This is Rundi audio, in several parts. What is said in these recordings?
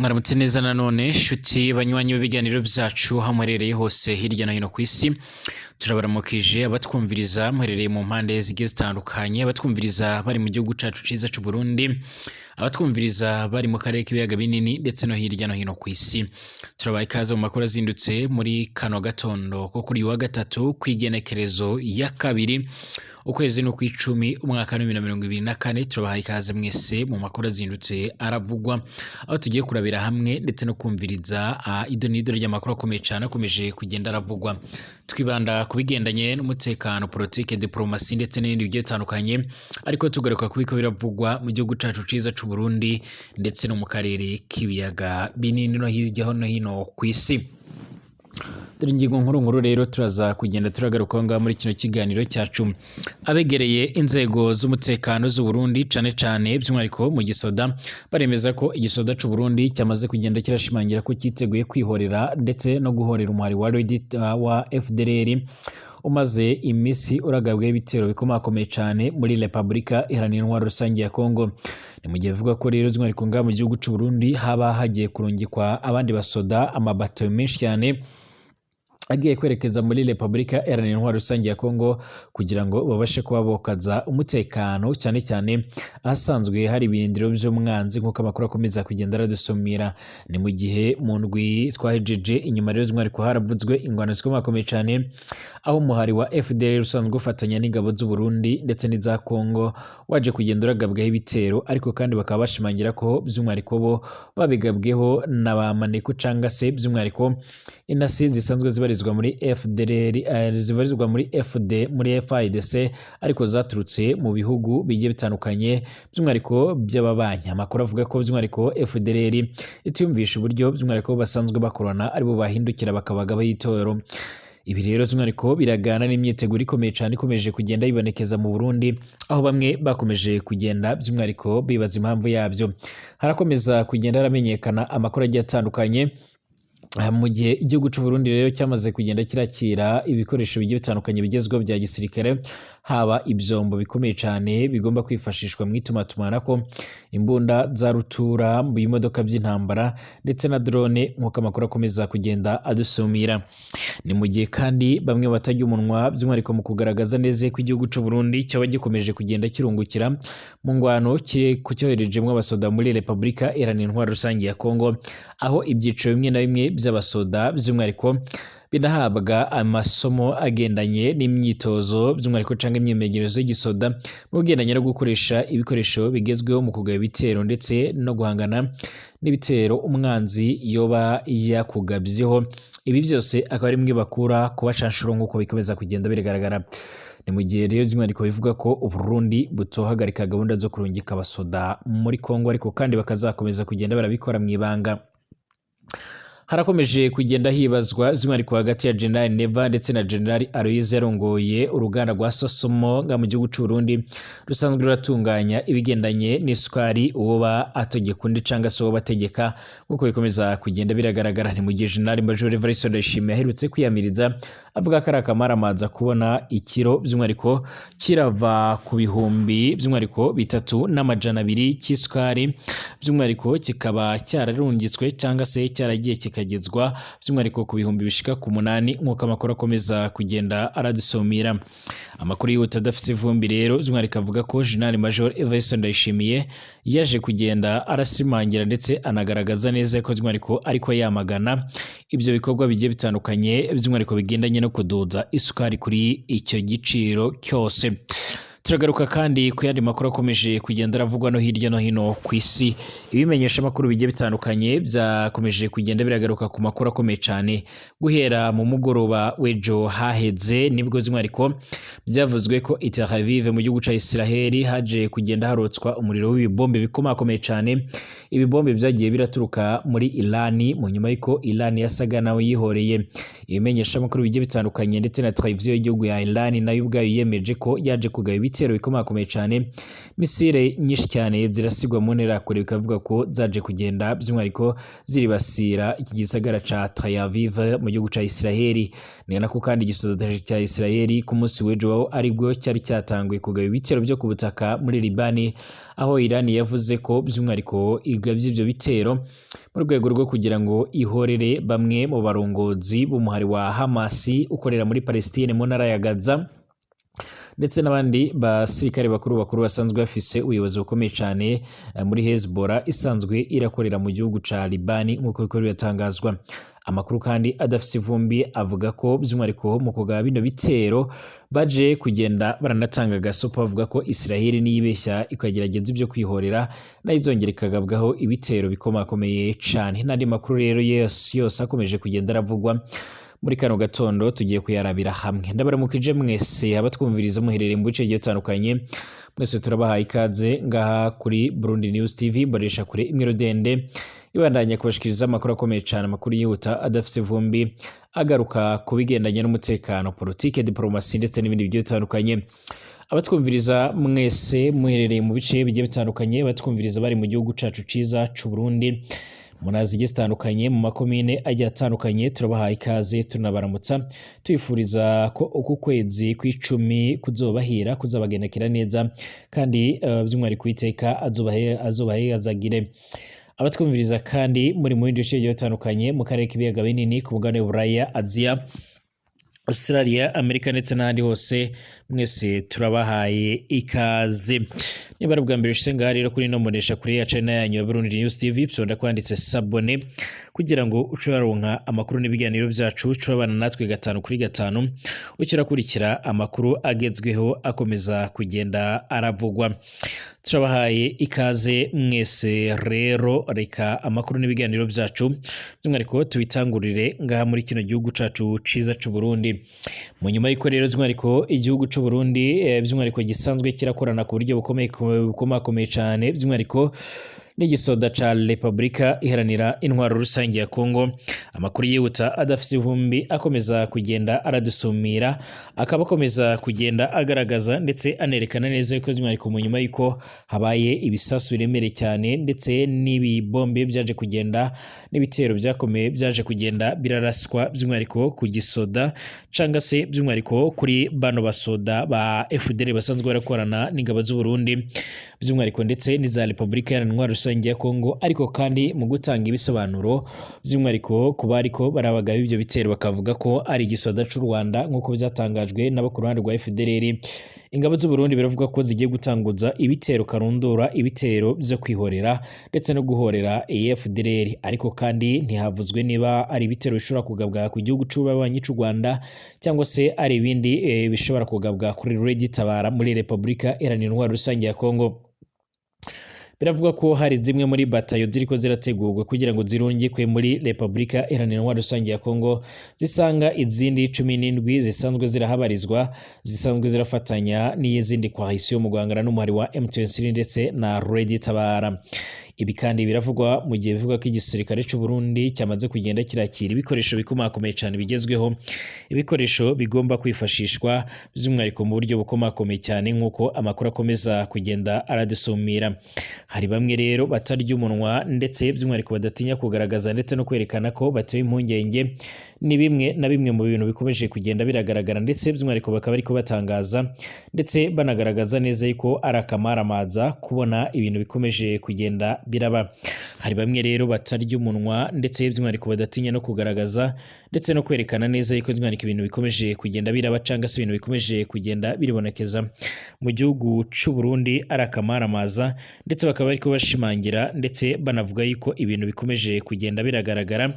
Mwaramutse neza nanone shuti banywanyi b'ibiganiro byacu hamwerereye hose hirya no hino ku isi. Turabaramukije abatwumviriza muherereye mu mpande zigiye zitandukanye, abatwumviriza bari mu gihugu cacu ciza c'u Burundi, abatwumviriza bari mu karere k'ibiyaga binini ndetse no hirya no hino ku isi. Turabaye ikaze mu makuru azindutse muri kano gatondo ko kuri wa gatatu kw'igenekerezo ya kabiri ukwezi no kw'icumi umwaka wa 2024. Turabaye ikaze mwese mu makuru azindutse aravugwa, aho tugiye kurabira hamwe ndetse no kumviriza idonido ry'amakuru akomeye cyane akomeje kugenda aravugwa. Twibanda kubigendanye n'umutekano, politike, diplomasi ndetse n'ibindi bigiye bitandukanye, ariko tugaruka kubiko biravugwa mu gihugu cacu ciza c'u Burundi ndetse no mu karere k'ibiyaga binini no hirya no hino ku isi. Dore ingingo nkuru rero turaza kugenda turagaruka ngaha muri kino kiganiro cyacu. Abegereye inzego z'umutekano z'u Burundi cane cane by'umwihariko mu gisoda baremeza ko igisoda c'u Burundi cyamaze kugenda kirashimangira ko cyiteguye kwihorera ndetse no guhorera umuhari wa FDLR umaze imisi uragabwe ibitero bikomakomeye cyane muri Republika Iharanira Intwaro Rusange ya Kongo. Ni mu gihe bivuga ko rero by'umwihariko ngaha mu gihugu c'u Burundi haba hagiye kurungikwa abandi basoda amabato menshi cyane agiye kwerekeza muri Republika Iharanira Intwaro Rusange ya Kongo kugira ngo babashe kuba bokaza umutekano cyane cyane ahasanzwe hari ibirindiro by'umwanzi nk'uko amakuru akomeza kugenda aradusomera. Ni mu gihe mu ndwi twahejeje inyuma rero by'umwihariko haravuzwe ingwano zikomakomeye cyane, aho umuhari wa FDLR usanzwe ufatanya n'ingabo z'u Burundi ndetse n'iza Kongo waje kugenda uragabwaho ibitero, ariko kandi bakaba bashimangira ko by'umwihariko bo babigabweho na ba maneko cyangwa se by'umwihariko inasi zisanzwe zibarizwa muri FDLR zibarizwa muri FIDC ariko zaturutse mu bihugu bigiye bitandukanye by'umwihariko by'ababanya. Amakuru avuga ko by'umwihariko FDLR itiyumvisha uburyo by'umwihariko basanzwe bakorana aribo bahindukira bakabagaba y'itoro. Ibi rero by'umwihariko biragana n'imyiteguro ikomeye cyane ikomeje kugenda yibonekeza mu Burundi, aho bamwe bakomeje kugenda by'umwihariko bibaza impamvu yabyo. Harakomeza kugenda haramenyekana amakuru agiye atandukanye mu gihe igihugu c'u Burundi rero cyamaze kugenda kirakira ibikoresho bigiye bitandukanye bigezweho bya gisirikare, haba ibyombo bikomeye cyane bigomba kwifashishwa mu itumatumanako, imbunda za rutura, mu bimodoka by'intambara ndetse na drone nk'uko amakuru akomeza kugenda adusumira. Ni mu gihe kandi bamwe batajya umunwa by'umwihariko mu kugaragaza neza ko igihugu c'u Burundi cyaba gikomeje kugenda kirungukira mu ngwano kucyoherejemwo abasoda muri Republika Iharanira Intwaro Rusange ya Kongo, aho ibyiciro bimwe na bimwe by'abasoda by'umwihariko binahabwa amasomo agendanye n'imyitozo by'umwihariko cyangwa imyimenyerezo y'igisoda mu bigendanye no gukoresha ibikoresho bigezweho mu kugaba ibitero ndetse no guhangana n'ibitero umwanzi yoba yakugabyeho. Ibi byose akaba ari mwe bakura ku bacanshuro nk'uko bikomeza kugenda bigaragara. Ni mu gihe rero by'umwihariko bivuga ko u Burundi butohagarika gahunda zo kurungika abasoda muri Kongo, ariko kandi bakazakomeza kugenda barabikora mu ibanga. Harakomeje kugenda hibazwa by'umwihariko hagati ya General Neva ndetse na General Aloys yarongoye uruganda rwa Sosomo nga mu gihugu c'u Burundi rusanzwe ruratunganya ibigendanye n'isukari uwoba ategeka undi cyangwa se uwo bategeka, nk'uko bikomeza kugenda biragaragara. Ni mu gihe General Major Evariste Ndayishimiye aherutse kwiyamiriza avuga ko ari akamaramaza kubona ikiro by'umwihariko kirava ku bihumbi by'umwihariko 3,200 cy'isukari by'umwihariko kikaba cyararungitswe cyangwa se cyaragiye kagezwa by'umwihariko ku bihumbi bishika ku 8 nk'uko amakuru akomeza kugenda aradusomira. Amakuru yihuta adafite ivumbi rero by'umwihariko avuga ko General Major Evariste Ndayishimiye yaje kugenda arasimangira ndetse anagaragaza neza ko by'umwihariko ariko yamagana ibyo bikorwa bigiye bitandukanye by'umwihariko bigendanye no kuduza isukari kuri icyo giciro cyose. Turagaruka kandi ku yandi makuru akomeje kugenda aravugwa no hirya no hino ku isi. Ibimenyesha makuru bigiye bitandukanye byakomeje kugenda biragaruka ku makuru akomeye cyane. Guhera mu mugoroba w'ejo haheze nibwo by'umwihariko byavuzwe ko i Tel Aviv mu gihugu ca Israel haje kugenda harotswa umuriro w'ibibombe bikomakomeye cyane. Ibibombe byagiye biraturuka muri Irani mu nyuma y'iko Irani yasaga nawe yihoreye. Ibimenyesha makuru bigiye bitandukanye ndetse na televiziyo y'igihugu ya Irani nayo ubwayo yemeje ko yaje kugaba ibitero bikomakomeye cyane, misile nyinshi cyane zirasigwa mu ntera kure, bikavuga ko zaje kugenda by'umwihariko ziribasira iki gisagara ca Tel Aviv mu gihugu ca Israeli. Ni nako kandi igisoda cya Israeli ku munsi w'ejo aribwo cyari cyatanguye kugaba ibitero byo ku butaka muri Libani, aho Iran yavuze ko by'umwihariko igabye ibyo bitero mu rwego rwo kugira ngo ihorere bamwe mu barongozi b'umuhari wa Hamas ukorera muri Palestine mu ntara ya Gaza, ndetse n'abandi basirikare bakuru basanzwe bafise ubuyobozi bukomeye cyane muri Hezbollah isanzwe irakorera mu gihugu ca Libani nk'uko biko biratangazwa. Amakuru kandi adafise ivumbi avuga ko by'umwihariko mu kugaba bino bitero baje kugenda baranatanga gasopo, bavuga ko Israeli niyibeshya ikagerageza ibyo kwihorera nayo izongera ikagabwaho ibitero bikomakomeye cyane. N'andi makuru rero yose akomeje kugenda aravugwa muri kano gatondo tugiye kuyarabira hamwe. Ndabaramukije mwese abatwumviriza muherereye mu bice bigiye bitandukanye, mwese turabahaye ikaze ngaha kuri Burundi News TV, mboresha kure imwe rudende ibandanya kubashikiriza amakuru akomeye cyane, amakuru yihuta adafise vumbi agaruka ku bigendanye n'umutekano, politike, diplomasi ndetse n'ibindi bigiye bitandukanye. Abatwumviriza mwese muherereye mu bice bigiye bitandukanye, abatwumviriza bari mu gihugu cacu ciza c'u Burundi mu ntara zigiye zitandukanye mu makomine agiye atandukanye, turabahaye ikaze tunabaramutsa twifuriza ko uku kwezi kw'icumi kuzobahira, kuzabagendekera neza kandi by'umwihariko Uwiteka azobahezagire. Abatwumviriza kandi muri mu bindi bice bigiye bitandukanye mu karere k'ibiyaga binini, ku mugabane w'Uburaya, Aziya, Australia, Amerika ndetse n'ahandi hose, mwese turabahaye ikaze. Niba ari ubwa mbere ushyize ngaha rero kuri ino mbonesha kure ya channel yanyu ya Burundi News TV, bisonda kwanditse sabone kugira ngo ushobora amakuru n'ibiganiro byacu, turabana natwe gatanu kuri gatanu, ukirakurikira amakuru agezweho akomeza kugenda aravugwa. Turabahaye ikaze mwese rero, reka amakuru n'ibiganiro byacu by'umwihariko tubitangurire ngaha muri kino gihugu cacu ciza c'u Burundi. Mu nyuma y'uko rero by'umwihariko igihugu c'u Burundi by'umwihariko gisanzwe kirakorana ku buryo bukomakomeye cyane, by'umwihariko n'igisoda ca Repubulika Iharanira Intwaro Rusange ya Kongo, amakuru yihuta adafise ivumbi akomeza kugenda aradusumira, akaba akomeza kugenda agaragaza ndetse anerekana neza yuko by'umwihariko mu nyuma y'uko habaye ibisasu biremereye cyane ndetse n'ibibombe byaje kugenda n'ibitero byakomeye byaje kugenda biraraswa by'umwihariko ku gisoda canga se by'umwihariko kuri bano basoda ba FDL basanzwe barakorana n'ingabo z'u Burundi by'umwihariko ndetse n'iza Repubulika Iharanira Intwaro Rusange ya Kongo, ariko kandi mu gutanga ibisobanuro by'umwihariko ku bariko barabagaba ibyo bitero bakavuga ko ari igisoda c'u Rwanda nk'uko byatangajwe n'abo ku ruhande rwa FDLR. Ingabo z'u Burundi biravuga ko zigiye gutanguza ibitero karundura, ibitero byo kwihorera ndetse no guhorera FDLR, ariko kandi ntihavuzwe niba ari ibitero bishobora kugabwa ku gihugu c'ububanyi c'u Rwanda cyangwa se ari ibindi bishobora kugabwa kuri Red Tabara muri Repubulika Iharanira Intwaro Rusange ya Kongo. Biravuga ko hari zimwe muri batayo ziriko zirategurwa kugira ngo zirungikwe muri Repubulika Iharanira Intwaro Rusange ya Kongo, zisanga izindi 17 zisanzwe zirahabarizwa, zisanzwe zirafatanya n'izindi coalition mu guhangana n'umuhari wa M23 ndetse na Red Tabara. Ibi kandi biravugwa mu gihe bivuga ko igisirikare c'u Burundi cyamaze kugenda kirakira ibikoresho bikomakomeye cyane bigezweho, ibikoresho bigomba kwifashishwa by'umwihariko mu buryo bukomakomeye cyane nk'uko amakuru akomeza kugenda aradusumira. Hari bamwe rero batarya umunwa ndetse by'umwihariko badatinya kugaragaza ndetse no kwerekana ko batewe impungenge ni bimwe na bimwe mu bintu bikomeje kugenda biragaragara, ndetse by'umwihariko bakaba ariko batangaza ndetse banagaragaza neza yuko ari akamaramaza kubona ibintu bikomeje kugenda biraba. Hari bamwe rero batarya umunwa ndetse by'umwihariko badatinya no kugaragaza ndetse no kwerekana neza yuko by'umwihariko ibintu bikomeje kugenda biraba cyangwa se ibintu bikomeje kugenda biribonekeza mu gihugu c'u Burundi ari akamaramaza, ndetse bakaba ariko bashimangira ndetse banavuga yuko ibintu bikomeje kugenda biragaragara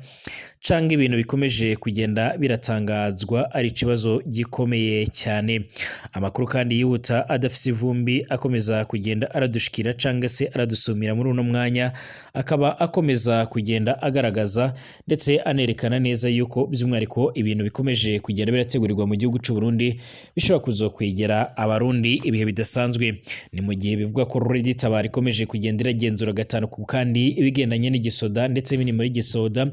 cyangwa ibintu bikomeje kugenda biratangazwa ari ikibazo gikomeye cyane. Amakuru kandi yihuta adafise ivumbi akomeza kugenda aradushikira cyangwa se aradusumira muri uno mwanya mwanya akaba akomeza kugenda agaragaza ndetse anerekana neza yuko by'umwihariko ibintu bikomeje kugenda birategurirwa mu gihugu cy'u Burundi bishobora kuzokwegera abarundi ibihe bidasanzwe. Ni mu gihe bivuga ko Red Tabara ikomeje kugenda iragenzura gatanu ku kandi ibigendanye n'igisoda ndetse bini muri gisoda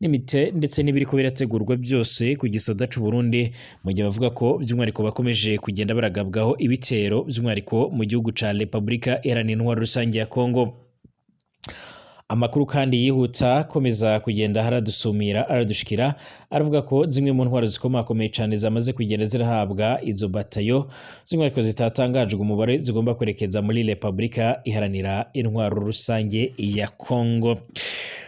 n'imite ndetse n'ibiriko birategurwa byose ku gisoda cy'u Burundi, mu gihe bavuga ko by'umwihariko bakomeje kugenda baragabwaho ibitero by'umwihariko mu gihugu ca Repubulika Iharanira Intwaro Rusange ya Kongo. Amakuru kandi yihuta komeza kugenda haradusumira aradushikira aravuga ko zimwe mu ntwaro zikomakomeye cyane zamaze kugenda zirahabwa izo batayo z'umwihariko zitatangajwe umubare zigomba kwerekeza muri Repubulika Iharanira Intwaro Rusange ya Kongo.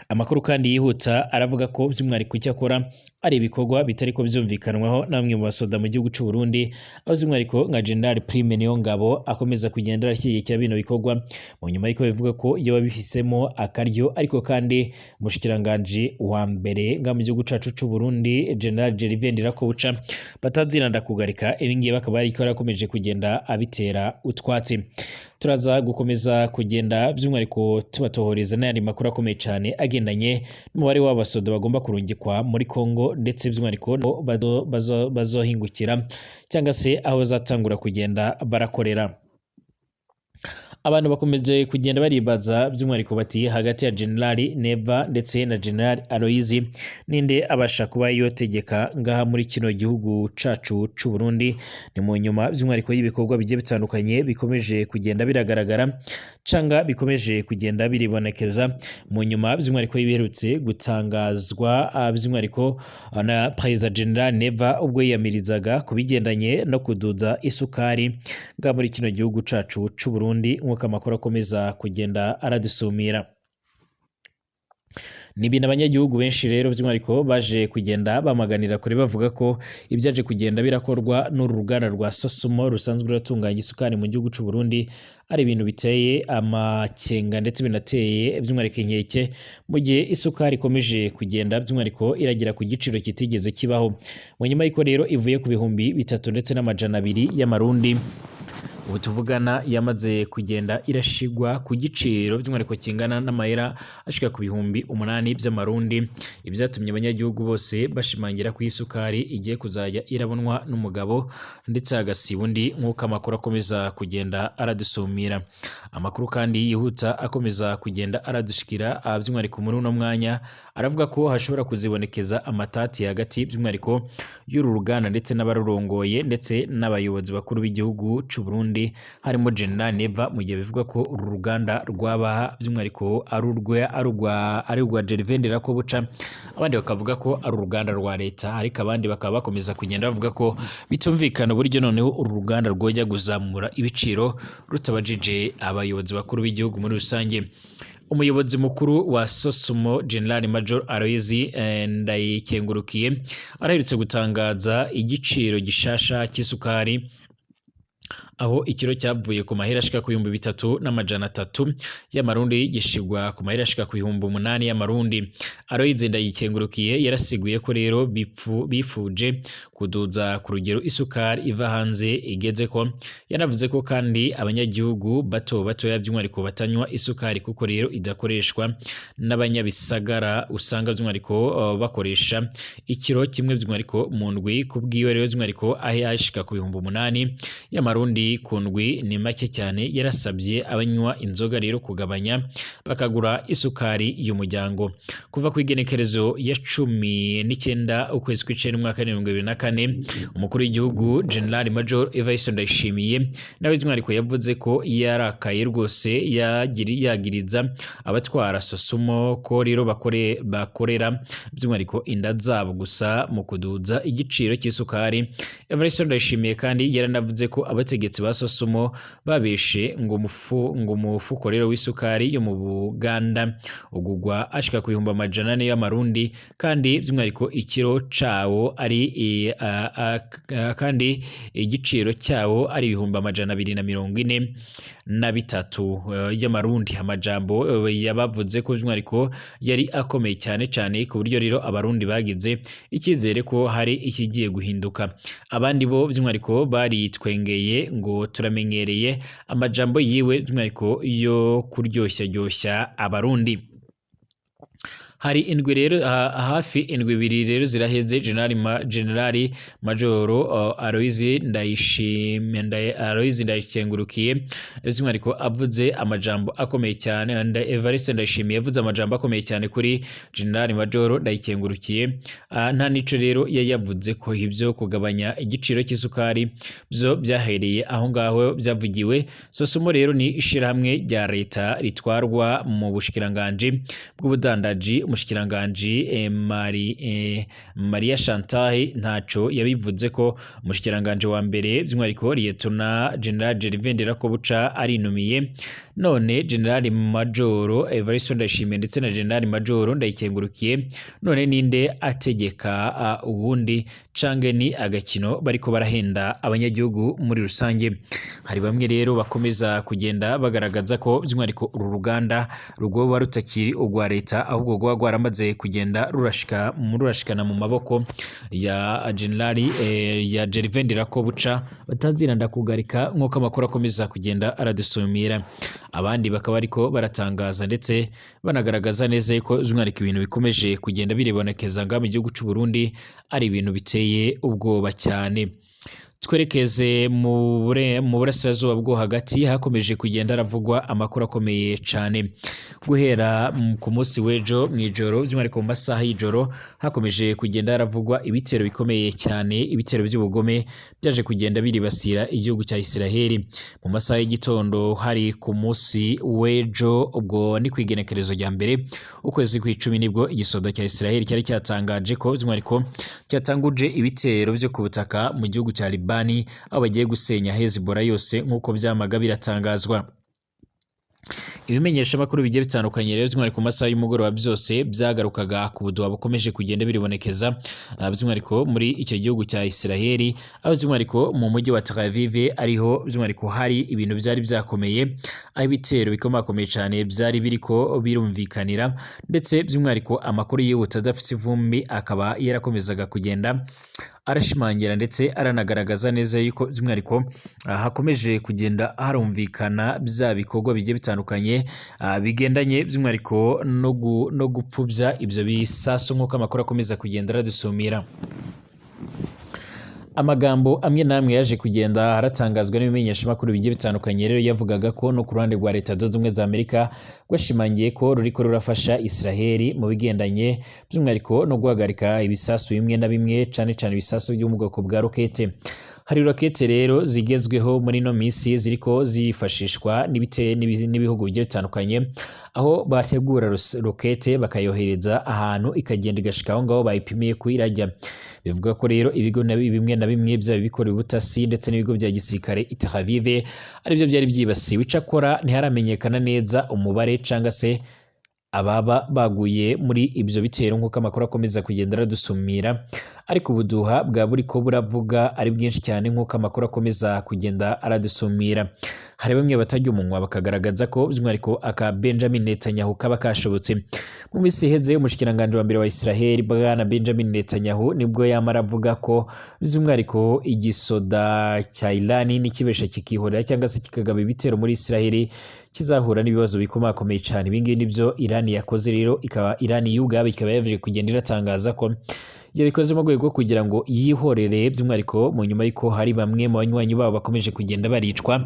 Amakuru kandi yihuta aravuga ko by'umwihariko icyakora ari ibikorwa bitari ko byumvikanwaho na bamwe mu basoda mu gihugu cy'u Burundi, aho by'umwihariko nka General Prime Niyongabo akomeza kugenda arashyigikira bino bikorwa mu nyuma y'iko bivuga ko iyo babifisemo akaryo, ariko kandi umushikiranganje wa mbere nga mu gihugu cacu cy'u Burundi General Gervais Ndirakobuca bataziranda kugarika ibingiye bakaba ariko arakomeje kugenda abitera utwatsi. Turaza gukomeza kugenda by'umwihariko tubatohoreza n'ayandi makuru akomeye cyane agendanye n'umubare w'abasoda bagomba kurungikwa muri Kongo ndetse by'umwihariko bazohingukira cyangwa se aho bazatangura kugenda barakorera. Abantu bakomeje kugenda baribaza by'umwihariko bati hagati ya General Neva ndetse na General Aloyizi ninde abasha kuba yotegeka ngaha muri kino gihugu cacu cy'u Burundi. Ni mu nyuma by'umwihariko y'ibikorwa bigiye bitandukanye bikomeje kugenda biragaragara canga bikomeje kugenda biribonekeza mu nyuma by'umwihariko yiberutse gutangazwa by'umwihariko na President General Neva ubwo yiyamirizaga kubigendanye no kuduza isukari ngaha muri kino gihugu cacu cy'u Burundi, nk'uko amakuru akomeza kugenda aradusumira. Ni ibintu abanyagihugu benshi rero by'umwihariko baje kugenda bamaganira kure bavuga ko ibyaje kugenda birakorwa n'uru ruganda rwa Sosumo rusanzwe ruratunganya isukari mu gihugu cy'u Burundi ari ibintu biteye amakenga ndetse binateye by'umwihariko inkeke, mu gihe isukari ikomeje kugenda by'umwihariko iragira ku giciro kitigeze kibaho. Mu nyuma y'iko rero ivuye ku bihumbi 3 ndetse n'amajana 2 y'amarundi, ubu tuvugana yamaze kugenda irashigwa ku giciro by'umwihariko kingana n'amahera ashika ku bihumbi 8 by'amarundi. Ibyatumye abanyagihugu bose bashimangira ku isukari igiye kuzajya irabonwa n'umugabo ndetse agasiba undi, nk'uko amakuru akomeza kugenda aradusumira. Amakuru kandi yihuta akomeza kugenda aradushikira by'umwihariko muri uno mwanya aravuga ko hashobora kuzibonekeza amatati hagati by'umwihariko y'uru ruganda ndetse n'abarurongoye ndetse n'abayobozi bakuru b'igihugu cy'u Burundi harimo General Neva, mu gihe bivuga ko uru ruganda rwabaha by'umwihariko ari urwa Gervais Ndirakobuca, abandi bakavuga ko ari uruganda rwa leta, ariko abandi bakaba bakomeza kugenda bavuga ko bitumvikana uburyo noneho uru ruganda rwojya kuzamura ibiciro rutabajije abayobozi bakuru b'igihugu muri rusange. Umuyobozi mukuru wa Sosumo General Major Aloyizi Ndayikengurukiye araherutse gutangaza igiciro gishasha cy'isukari, aho ikiro cyavuye ku mahera ashika ku 3,300 y'amarundi gishigwa ku mahera ashika ku 8,000 y'amarundi. Aloyizi Ndayikengurukiye yarasiguye ko rero bifuje kuduza ku rugero isukari iva hanze igeze ko. Yanavuze ko kandi abanyagihugu bato by'umwihariko batanywa isukari kuko rero idakoreshwa n'abanyabisagara, usanga by'umwihariko bakoresha ikiro kimwe by'umwihariko mu ndwi. Kubwiwe rero by'umwihariko aho ashika ku 8,000 y'amarundi ku ndwi ni make cyane. Yarasabye abanywa inzoga rero kugabanya bakagura isukari y'umuryango. Kuva ku igenekerezo ya 19 ukwezi kw'icenda umwaka 2024, umukuru w'igihugu General Major Evariste Ndayishimiye nawe by'umwihariko yavuze ko yarakaye rwose yagiriza abatwara Sosumo ko rero bakorera by'umwihariko inda zabo gusa mu kuduza igiciro cy'isukari. Evariste Ndayishimiye kandi yaranavuze ko abategetsi ba Sosumo babeshe ngo umufuko rero w'isukari yo mu Buganda ugugwa ashika ku 400 y'amarundi, kandi by'umwihariko ikiro cawo ari kandi igiciro cyawo ari 243 y'amarundi. Amajambo yabavuze ko by'umwihariko yari akomeye cyane ku buryo rero abarundi bagize icyizere ko hari ikigiye guhinduka. Abandi bo by'umwihariko bari twengeye ngo turamenyereye amajambo yiwe by'umwihariko yo kuryoshya abarundi. Hari indwi rero hafi indwi ibiri rero ziraheze Generali Majoro Aloyizi Ndayikengurukiye by'umwihariko avuze amajambo akomeye cyane, Evariste Ndayishimiye yavuze amajambo akomeye cyane kuri Generali Majoro Ndayikengurukiye. Nta nico rero yavuze ko ibyo kugabanya igiciro cy'isukari byo byahereye aho ngaho byavugiwe. Sosumo rero ni ishirahamwe rya leta ritwarwa mu bushikiranganje bw'ubudandaji. Umushikiranganji Maria Chantal ntaco yabivuze ko umushikiranganji wa mbere by'umwihariko Liyetona General Gervais Ndirakobuca arinumiye, none General Majoro Evariste Ndayishimiye ndetse na General Majoro Ndayikengurukiye none ninde ategeka ubundi cange ni agakino bariko barahenda abanyagihugu muri rusange. Hari bamwe rero bakomeza kugenda bagaragaza ko by'umwihariko uru ruganda rugoba rutakiri urwa leta ahubwo rwoba rwaramaze kugenda rurashikana mu maboko ya Generali ya Gervais Ndirakobuca bataziranda kugarika nk'uko amakuru akomeza kugenda aradusumira. Abandi bakaba ariko baratangaza ndetse banagaragaza neza yuko by'umwihariko ibintu bikomeje kugenda birebonekeza ngaha mu gihugu cy'u Burundi ari ibintu biteye ubwoba cyane. Twerekeze mu burasirazuba bwo hagati hakomeje kugenda haravugwa amakuru akomeye cyane. Guhera ku munsi w'ejo mw'ijoro by'umwihariko mu masaha y'ijoro hakomeje kugenda haravugwa ibitero bikomeye cyane, ibitero by'ubugome byaje kugenda biribasira igihugu cya Isiraheli mu masaha y'igitondo. Hari ku munsi w'ejo ubwo ni kwigenekerezo rya mbere ukwezi kw'icumi nibwo igisoda cya Isiraheli cyari cyatangaje ko by'umwihariko cyatanguje ibitero byo ku butaka mu gihugu cya Libani aho bagiye gusenya Hezbollah yose nk'uko byamaga biratangazwa. Ibimenyesha makuru bigiye bitandukanye rero by'umwihariko ku masaha y'umugoroba byose byagarukaga ku buduha bukomeje kugenda biribonekeza by'umwihariko muri icyo gihugu cya Isiraheli, aho by'umwihariko mu mujyi wa Tel Aviv ariho by'umwihariko hari ibintu byari byakomeye, aho ibitero bikomakomeye cyane byari biriko birumvikanira, ndetse by'umwihariko amakuru yihuta adafite ivumbi akaba yarakomezaga kugenda arashimangira ndetse aranagaragaza neza yuko by'umwihariko hakomeje kugenda harumvikana bya bikorwa bigiye bitandukanye bigendanye by'umwihariko no gupfubya ibyo bisasu nk'uko amakuru akomeza kugenda aradusumira. Amagambo amwe namwe yaje kugenda haratangazwa n'ibimenyesha makuru bigiye bitandukanye rero yavugaga ko no ku ruhande rwa Leta Zunze Ubumwe za Amerika rwashimangiye ko ruriko rurafasha Isiraheli mu bigendanye by'umwihariko no guhagarika ibisasu bimwe na bimwe cane ibisasu byo mu bwoko bwa rokete. Hari rokete rero zigezweho muri no misi ziriko zifashishwa n'ibihugu bigiye bitandukanye, aho bategura rokete bakayohereza ahantu ikagenda igashika aho ngaho bayipimiye kuyirajya. Bivuga ko rero ibigo bimwe na bimwe byaba bikorera ubutasi ndetse n'ibigo bya gisirikare i Tel Aviv aribyo byari byibasiwe. Icakora ntiharamenyekana neza umubare canga se ababa baguye muri ibyo bitero nk'uko amakuru akomeza kugenda aradusumira, ariko ubuduha bwa buriko buravuga ari bwinshi cyane nk'uko amakuru akomeza kugenda aradusumira. Hari bamwe batajya umunwa bakagaragaza ko by'umwihariko aka Benjamin Netanyahu kaba kashobotse. Mu minsi iheze umushikiranganje wa mbere wa Isiraheli bwana Benjamin Netanyahu nibwo yamara avuga ko by'umwihariko igisoda cya Irani n'ikibesha kikihorera cyangwa se kikagaba ibitero muri Isiraheli kizahura n'ibibazo bikomakomeye cyane. Ibingibi nibyo Irani yakoze rero, ikaba Irani y'ubwabo ikaba yaje kugenda iratangaza ko yabikoze mu rwego kugira ngo yihorere by'umwihariko mu nyuma y'uko hari bamwe mu banywanyi babo bakomeje kugenda baricwa,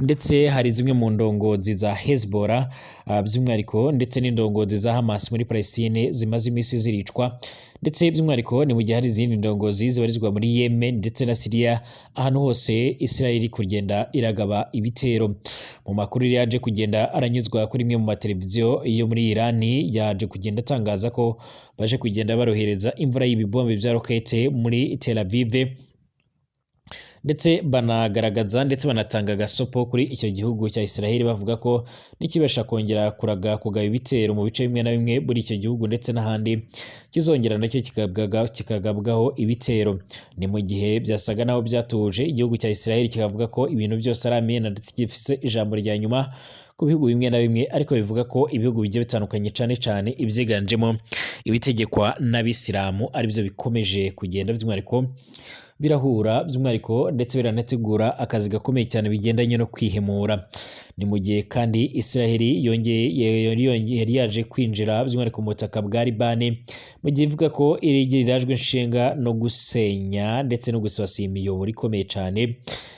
ndetse hari zimwe mu ndongozi za Hezbollah by'umwihariko ndetse n'indongozi za Hamas muri Palestine zimaze iminsi ziricwa, ndetse by'umwihariko ni mu gihe hari izindi ndongozi zibarizwa muri Yemen ndetse na Syria. Ahantu hose Israel kugenda iragaba ibitero. Mu makuru yaje kugenda aranyuzwa kuri imwe mu mateleviziyo yo muri Irani yaje kugenda atangaza ko baje kugenda barohereza imvura y'ibibombe bya rokete muri Tel Aviv, ndetse banagaragaza ndetse banatanga gasopo kuri icyo gihugu cya Isiraheli bavuga ko nikibasha kongera kugaba ibitero mu bice bimwe na bimwe muri icyo gihugu ndetse n'ahandi kizongera nacyo kikagabwaho ibitero. Ni mu gihe byasaga naho byatuje igihugu cya Isiraheli kikavuga ko ibintu byose ari amena ndetse gifise ijambo rya nyuma ku bihugu bimwe na bimwe, ariko bivuga ko ibihugu bigiye bitandukanye cane cane ibyiganjemo ibitegekwa n'abisilamu aribyo bikomeje kugenda by'umwihariko birahura by'umwihariko ndetse biranategura akazi gakomeye cyane bigendanye no kwihemura. Ni mu gihe kandi Israeli yari yaje kwinjira by'umwihariko mu butaka bwa Libani, mu gihe ivuga ko irajwe inshinga no gusenya ndetse no gusasira imiyoboro ikomeye cyane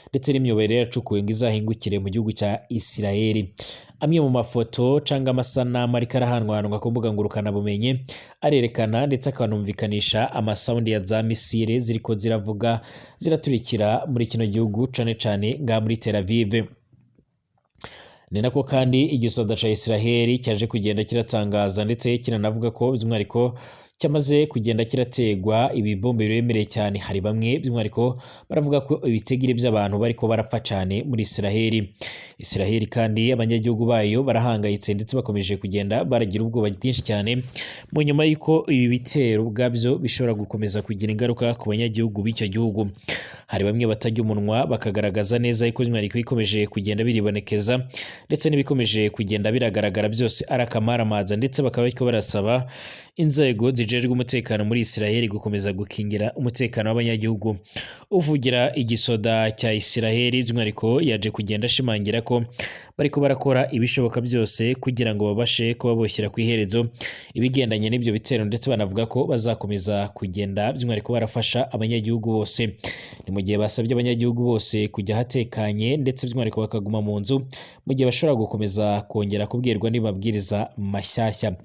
ndetse n'imiyoboro yaracukuwe ngo izahingukire mu gihugu cya Israeli. Amwe mu mafoto cyangwa amasanamu ariko arahanwahanwa ku mbuga ngurukanabumenyi arerekana ndetse akanumvikanisha amasaundi ya za misile ziriko ziravuga ziraturikira muri kino gihugu cane cane nga muri Tel Aviv. Ni nako kandi igisoda ca Israeli cyaje kugenda kiratangaza ndetse kiranavuga ko by'umwihariko cyamaze kugenda kirategwa ibibombe biremereye cyane. Hari bamwe by'umwihariko baravuga ko ibitegire by'abantu bariko barapfa cyane muri Israeli kandi abanyagihugu bayo barahangayitse ndetse bakomeje kugenda baragira ubwoba bwinshi cyane mu nyuma y'uko ibi bitero bwabyo bishobora gukomeza kugira ingaruka ku banyagihugu b'icyo gihugu. Hari bamwe batajya umunwa bakagaragaza neza yuko by'umwihariko bikomeje kugenda biribonekeza ndetse n'ibikomeje kugenda biragaragara byose ari akamaramaza, ndetse bakaba bariko barasaba inzego zijejwe umutekano muri Israeli gukomeza gukingira umutekano w'abanyagihugu. Uvugira igisoda cya Israeli by'umwihariko yaje kugenda ashimangira ko bariko barakora ibishoboka byose kugira ngo babashe kubaboshyira ku iherezo ibigendanye n'ibyo bitero, ndetse banavuga ko bazakomeza kugenda by'umwihariko barafasha abanyagihugu bose. Ni mu gihe basabye abanyagihugu bose kujya hatekanye ndetse by'umwihariko bakaguma mu nzu mu gihe bashobora gukomeza kongera kubwirwa n'amabwiriza mashyashya.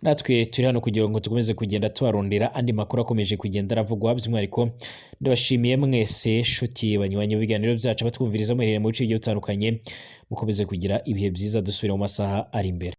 Natwe turi hano kugira ngo tukomeze kugenda tubarondera andi makuru akomeje kugenda aravugwa by'umwihariko. Ndabashimiye mwese nshuti banywanyi b'ibiganiro byacu batwumviriza muherereye mu bice bigiye bitandukanye, mukomeze kugira ibihe byiza, dusubira mu masaha ari imbere.